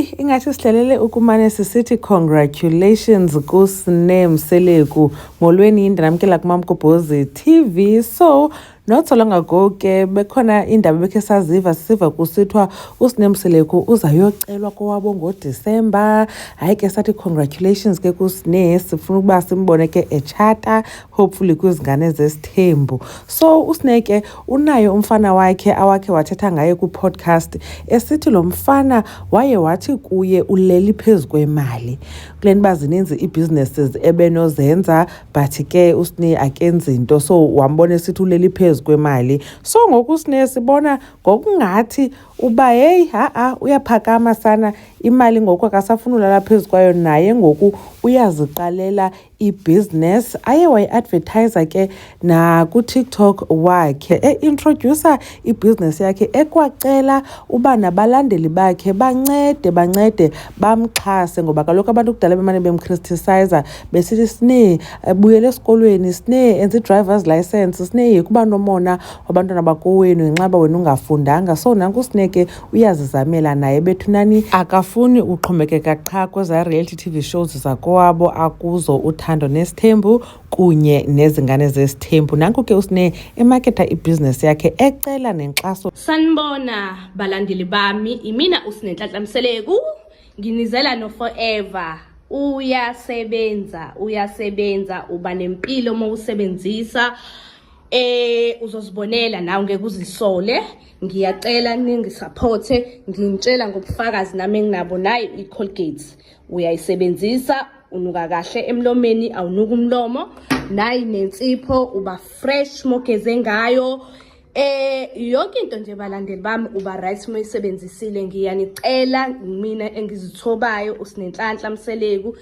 Ingathi sihlalele ukumane sisithi congratulations kuSne Mseleku molweni ndinamkela kuMamgobhozi TV. So not so long ago ke bekhona indaba bekhe sisiva kusithwa uSne Mseleku uzayocelwa kowabo ngoDisemba. Hayi ke sathi congratulations ke kuSne, sifuna ukuba simbone ke echata hopefully kwizingane Zesthembu. So uSne ke unayo umfana wakhe awakhe wathetha ngaye ku-podcast esithi lo mfana waye wathi kuye uleli phezu kwemali. Kuleni bazininzi i-businesses ebenozenza but ke uSne akenzi into, so wambona esithi uleli phezu kwemali. So ngoku uSne sibona ngokungathi uba hey uyaphakama sana imali ngoku akasafuna ulala phezu kwayo, naye ngoku uyaziqalela i-business. Aye wayi-advertiser ke na ku-TikTok wakhe introducer i-business yakhe ekwacela uba nabalandeli bakhe bancede bamxhase, ngoba kaloku abantu kudala bemane bemcriticize besithi Sne buyele esikolweni, Sne enza i-driver's license, Sne yekuba nomona wabantwana bakowenu ngenxa wena ungafundanga. So nanku uSne ke uyazizamela naye bethunani akafuni uxhomekeka qha kweza reality TV shows zakowabo akuzo uThando Nesthembu kunye nezingane Zesthembu. Nanku ke uSne emarketa i-business yakhe ecela nenkxaso. Sanibona balandeli bami, imina uSne Mseleku, nginizela no forever. Uyasebenza uba nempilo uma usebenzisa. Uzozibonela nawe ngeke uzisole. Ngiyacela ningisupporte, ngintshela ngobufakazi nami enginabo nayo iColgate. Uyayisebenzisa, unuka kahle emlomeni, awunuka umlomo, nayi nensipho uba fresh mogeze ngayo. Yonke into nje balandeli bami uba right moyisebenzisile. Ngiyanicela mina engizithobayo uSne Mseleku.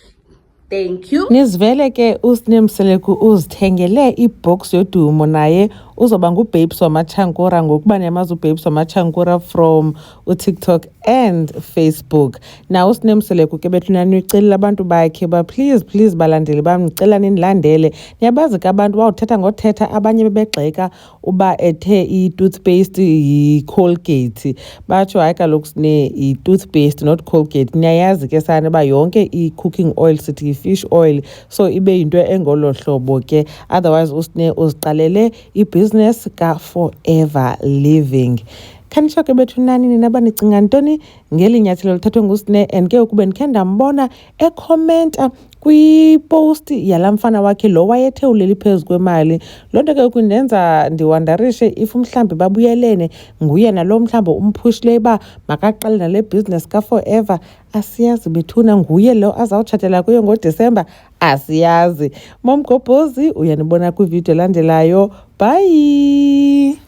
Thank you. Nizivele ke uSne Mseleku uzithengele ibox yodumo, naye uzoba nguBabes wamachankura ngokuba niyamazi uBabes wamachankura from uTikTok and Facebook. Now uSne Mseleku ke bethunani ucelela abantu bakhe ba please balandeli bamcela nilandele. Niyabazi ke abantu wawuthetha ngothetha abanye bebegxeka uba ethe i-toothpaste yi-Colgate. Batsho hayi kaloku Sne i-toothpaste not Colgate. Niyayazi ke sana ba yonke i-cooking oil sithi fish oil, so ibe into engolo hlobo ke. Otherwise uSne uziqalele i-business ka Forever Living. Khanisho ke bethunani nina banicinga ntoni ngeli nyathelo lithathwe nguSne, and ke ukube ndikhe ndambona ekhomenta kwi-post yala mfana wakhe lo wayethe uleli phezu kwemali. Loo nto ke ukundenza ndiwandarishe if mhlambi babuyelene nguye nalo mhlambi umphushile uba makaqale nale business ka Forever. Asiyazi bethuna nguye lo azawutshatela kuyo ngoDisemba, asiyazi. Mamgobhozi uyanibona kwivideo elandelayo. Bye.